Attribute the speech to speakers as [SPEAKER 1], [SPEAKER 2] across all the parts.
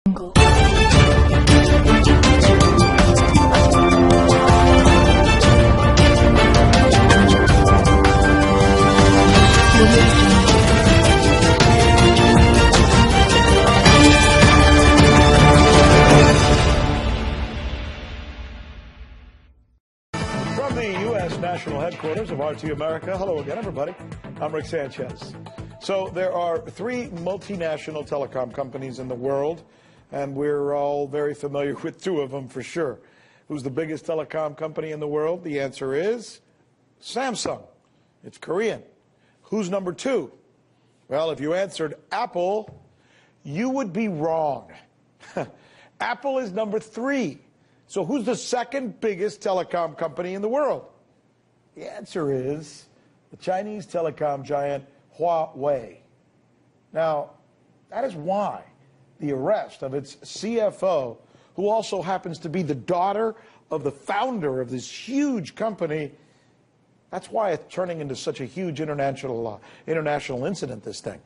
[SPEAKER 1] From the U.S. national headquarters of RT America, hello again, everybody. I'm Rick Sanchez. So there are three multinational telecom companies in the world, and we're all very familiar with two of them for sure. Who's the biggest telecom company in the world? The answer is Samsung. It's Korean. Who's number two? Well, if you answered Apple, you would be wrong. Apple is number three. So who's the second biggest telecom company in the world? The answer is the Chinese telecom giant Huawei. Now, that is why the arrest of its CFO, who also happens to be the daughter of the founder of this huge company, that's why it's turning into such a huge international incident, this thing.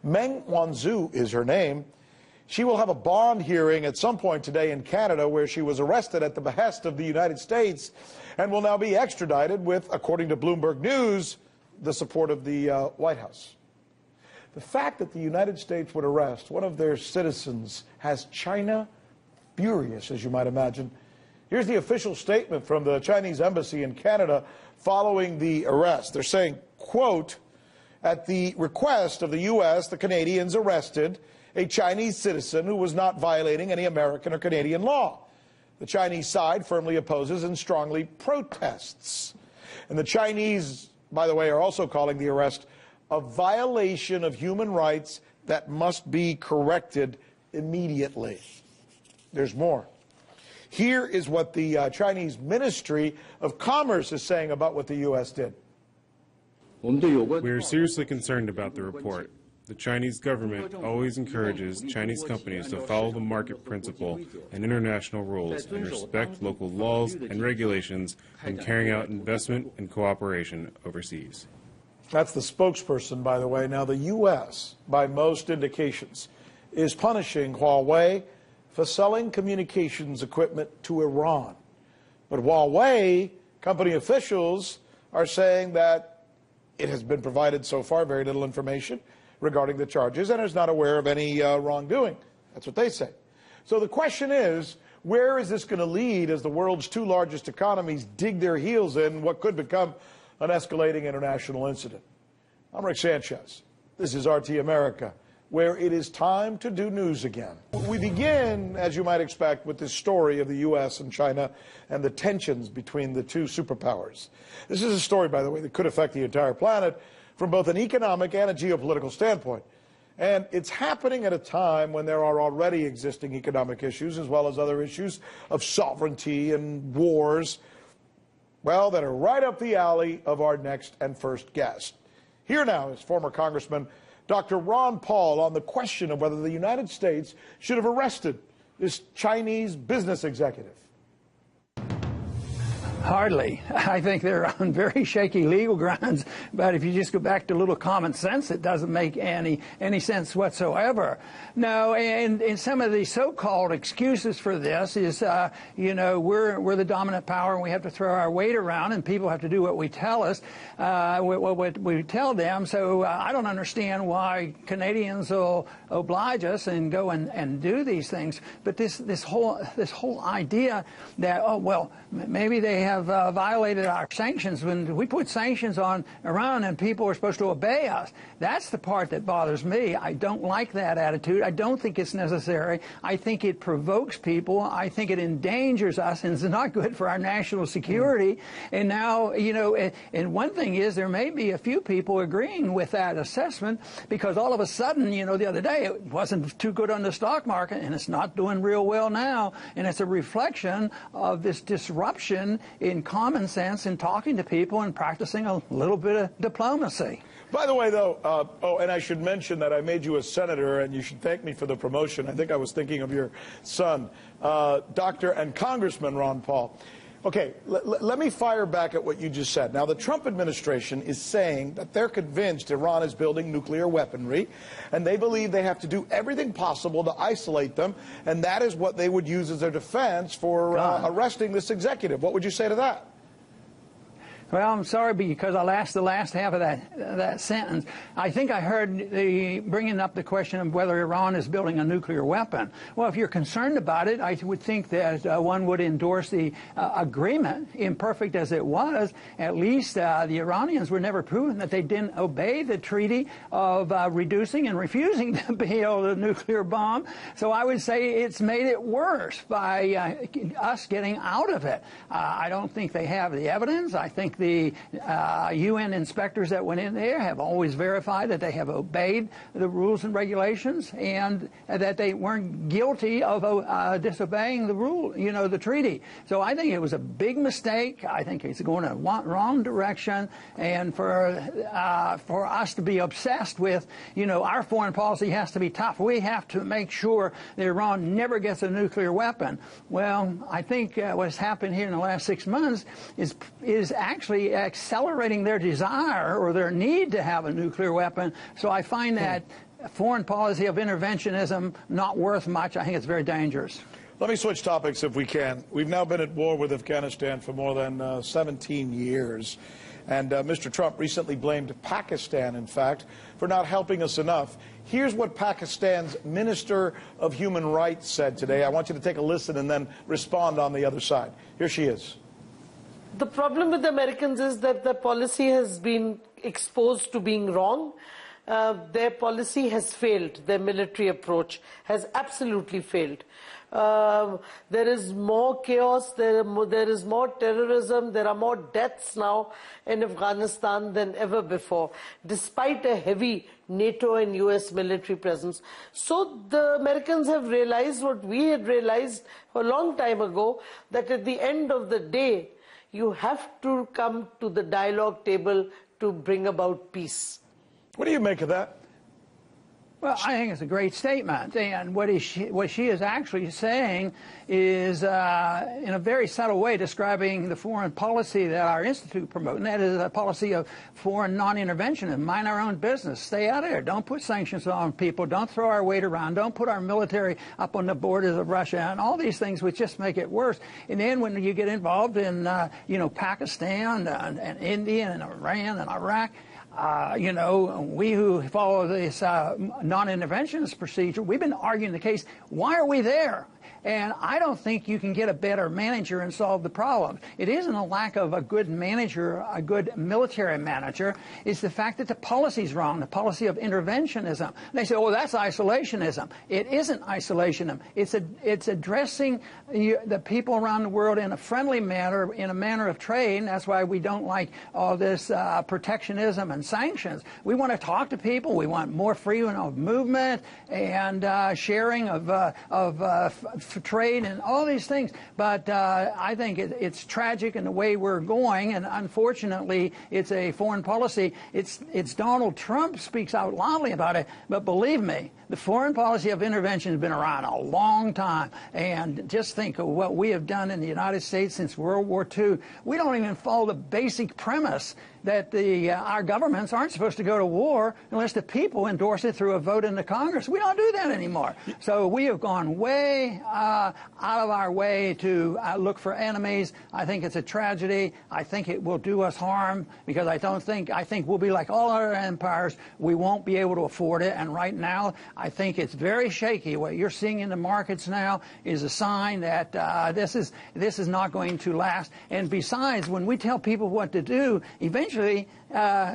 [SPEAKER 1] Meng Wanzhou is her name. She will have a bond hearing at some point today in Canada, where she was arrested at the behest of the United States and will now be extradited with, according to Bloomberg News, the support of the White House. The fact that the United States would arrest one of their citizens has China furious, as you might imagine. Here's the official statement from the Chinese embassy in Canada following the arrest. They're saying, quote, "At the request of the U.S., the Canadians arrested a Chinese citizen who was not violating any American or Canadian law. The Chinese side firmly opposes and strongly protests." And the Chinese, by the way, are also calling the arrest a violation of human rights that must be corrected immediately. There's more. Here is what the Chinese Ministry of Commerce is saying about what the U.S. did.
[SPEAKER 2] We are seriously concerned about the report. The Chinese government always encourages Chinese companies to follow the market principle and international rules and respect local laws and regulations when carrying out investment and cooperation overseas.
[SPEAKER 1] That's the spokesperson, by the way. Now, the U.S., by most indications, is punishing Huawei for selling communications equipment to Iran. But Huawei company officials are saying that it has been provided so far very little information regarding the charges and is not aware of any wrongdoing. That's what they say. So the question is, where is this going to lead as the world's two largest economies dig their heels in what could become an escalating international incident? I'm Rick Sanchez. This is RT America, where it is time to do news again. We begin, as you might expect, with this story of the U.S. and China and the tensions between the two superpowers. This is a story, by the way, that could affect the entire planet from both an economic and a geopolitical standpoint. And it's happening at a time when there are already existing economic issues, as well as other issues of sovereignty and wars, well, that are right up the alley of our next and first guest. Here now is former Congressman Dr. Ron Paul on the question of whether the United States should have arrested this Chinese business executive.
[SPEAKER 3] Hardly. I think they're on very shaky legal grounds, but if you just go back to a little common sense, it doesn't make any sense whatsoever. No, and some of the so-called excuses for this is, we're the dominant power and we have to throw our weight around and people have to do what we tell us, what we tell them. So I don't understand why Canadians will oblige us and go and do these things. But this whole idea that, oh, well, maybe they have violated our sanctions. When we put sanctions on Iran and people are supposed to obey us, that's the part that bothers me. I don't like that attitude. I don't think it's necessary. I think it provokes people. I think it endangers us, and it's not good for our national security. And now, and one thing is there may be a few people agreeing with that assessment, because all of a sudden, the other day it wasn't too good on the stock market, and it's not doing real well now, and it's a reflection of this disruption in common sense in talking to people and practicing a little bit of diplomacy.
[SPEAKER 1] By the way, though, and I should mention that I made you a senator, and you should thank me for the promotion. I think I was thinking of your son, Dr. and Congressman Ron Paul. Okay, let me fire back at what you just said. Now, the Trump administration is saying that they're convinced Iran is building nuclear weaponry, and they believe they have to do everything possible to isolate them, and that is what they would use as their defense for arresting this executive. What would you say to that?
[SPEAKER 3] Well, I'm sorry, because I lost the last half of that sentence. I think I heard bringing up the question of whether Iran is building a nuclear weapon. Well, if you're concerned about it, I would think that one would endorse the agreement, imperfect as it was. At least the Iranians were never proven that they didn't obey the treaty of reducing and refusing to build a nuclear bomb. So I would say it's made it worse by us getting out of it. I don't think they have the evidence. I think the UN inspectors that went in there have always verified that they have obeyed the rules and regulations, and that they weren't guilty of disobeying the rule, the treaty. So I think it was a big mistake. I think it's going in a wrong direction, and for us to be obsessed with, our foreign policy has to be tough. We have to make sure that Iran never gets a nuclear weapon. Well, I think what's happened here in the last 6 months is actually accelerating their desire or their need to have a nuclear weapon. So I find that foreign policy of interventionism not worth much. I think it's very dangerous.
[SPEAKER 1] Let me switch topics if we can. We've now been at war with Afghanistan for more than 17 years. And Mr. Trump recently blamed Pakistan, in fact, for not helping us enough. Here's what Pakistan's Minister of Human Rights said today. I want you to take a listen and then respond on the other side. Here she is.
[SPEAKER 4] The problem with the Americans is that their policy has been exposed to being wrong. Their policy has failed. Their military approach has absolutely failed. There is more chaos, there is more terrorism, there are more deaths now in Afghanistan than ever before, despite a heavy NATO and US military presence. So the Americans have realized what we had realized a long time ago, that at the end of the day, you have to come to the dialogue table to bring about peace.
[SPEAKER 1] What do you make of that?
[SPEAKER 3] Well, I think it's a great statement, and what she is actually saying is, in a very subtle way, describing the foreign policy that our institute promotes, and that is a policy of foreign non-intervention and mind our own business. Stay out of there. Don't put sanctions on people. Don't throw our weight around. Don't put our military up on the borders of Russia, and all these things which just make it worse. And then when you get involved in, Pakistan and India and Iran and Iraq, we who follow this non-interventionist procedure, we've been arguing the case, why are we there? And I don't think you can get a better manager and solve the problem. It isn't a lack of a good manager, a good military manager. It's the fact that the policy's wrong, the policy of interventionism. They say, oh, that's isolationism. It isn't isolationism. It's addressing the people around the world in a friendly manner, in a manner of trade, and that's why we don't like all this protectionism and sanctions. We want to talk to people. We want more freedom of movement and sharing of trade and all these things, but I think it's tragic in the way we're going, and unfortunately it's a foreign policy. It's Donald Trump speaks out loudly about it, but believe me, the foreign policy of intervention has been around a long time, and just think of what we have done in the United States since World War II. We don't even follow the basic premise that our governments aren't supposed to go to war unless the people endorse it through a vote in the Congress. We don't do that anymore. So we have gone way out of our way to look for enemies. I think it's a tragedy. I think it will do us harm, because I think we'll be like all other empires. We won't be able to afford it. And right now, I think it's very shaky. What you're seeing in the markets now is a sign that this is not going to last. And besides, when we tell people what to do, eventually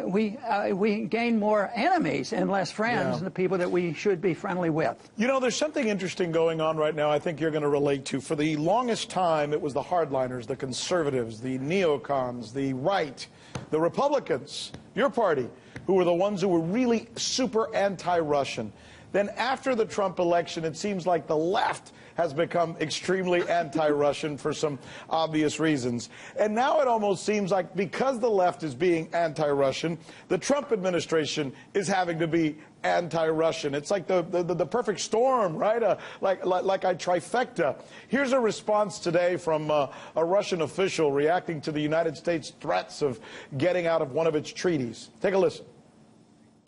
[SPEAKER 3] we gain more enemies and less friends than the people that we should be friendly with.
[SPEAKER 1] There's something interesting going on right now I think you're going to relate to. For the longest time, it was the hardliners, the conservatives, the neocons, the right, the Republicans, your party, who were the ones who were really super anti-Russian. Then after the Trump election, it seems like the left has become extremely anti-Russian for some obvious reasons. And now it almost seems like because the left is being anti-Russian, the Trump administration is having to be anti-Russian. It's like the perfect storm, right? Like a trifecta. Here's a response today from a Russian official reacting to the United States threats of getting out of one of its treaties. Take a listen.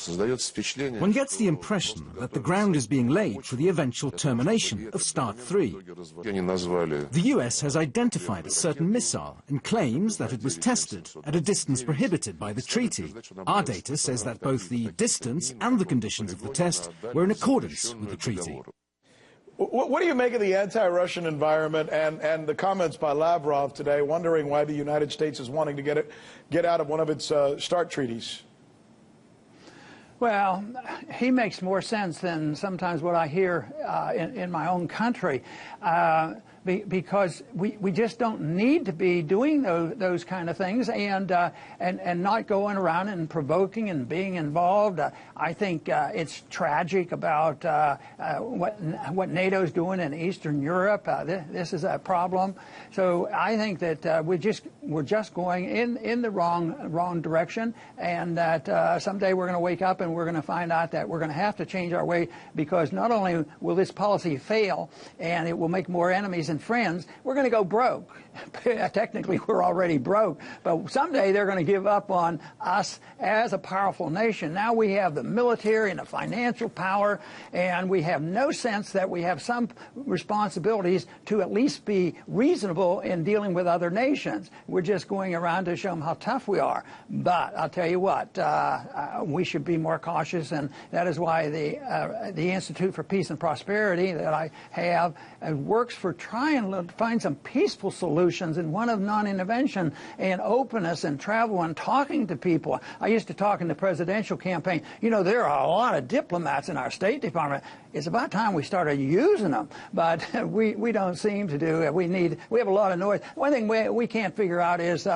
[SPEAKER 5] One gets the impression that the ground is being laid for the eventual termination of START 3. The US has identified a certain missile and claims that it was tested at a distance prohibited by the treaty. Our data says that both the distance and the conditions of the test were in accordance with the treaty.
[SPEAKER 1] What do you make of the anti-Russian environment and the comments by Lavrov today, wondering why the United States is wanting to get out of one of its START treaties?
[SPEAKER 3] Well, he makes more sense than sometimes what I hear in my own country, because we just don't need to be doing those kind of things and not going around and provoking and being involved. I think it's tragic about what NATO's doing in Eastern Europe. This is a problem. So I think that we're just going in the wrong direction, and that someday we're going to wake up and we're going to find out that we're going to have to change our way, because not only will this policy fail and it will make more enemies and friends, we're going to go broke. Technically, we're already broke, but someday they're going to give up on us as a powerful nation. Now we have the military and the financial power, and we have no sense that we have some responsibilities to at least be reasonable in dealing with other nations. We're just going around to show them how tough we are. But I'll tell you what, we should be more cautious, and that is why the Institute for Peace and Prosperity that I have works for trying to find some peaceful solutions, and one of non-intervention and openness and travel and talking to people. I used to talk in the presidential campaign. You know, there are a lot of diplomats in our State Department. It's about time we started using them, but we don't seem to do it. We have a lot of noise. One thing we can't figure out is,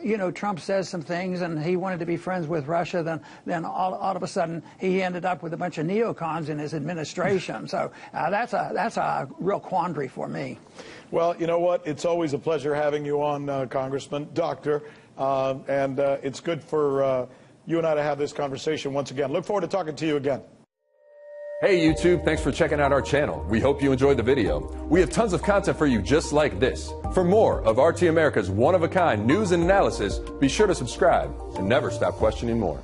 [SPEAKER 3] you know, Trump says some things and he wanted to be friends with Russia, then all of a sudden he ended up with a bunch of neocons in his administration. So that's a real quandary for me.
[SPEAKER 1] Well, you know what? It's always a pleasure having you on, Congressman, Doctor, and it's good for you and I to have this conversation once again. Look forward to talking to you again.
[SPEAKER 6] Hey YouTube, thanks for checking out our channel. We hope you enjoyed the video. We have tons of content for you just like this. For more of RT America's one-of-a-kind news and analysis, be sure to subscribe and never stop questioning more.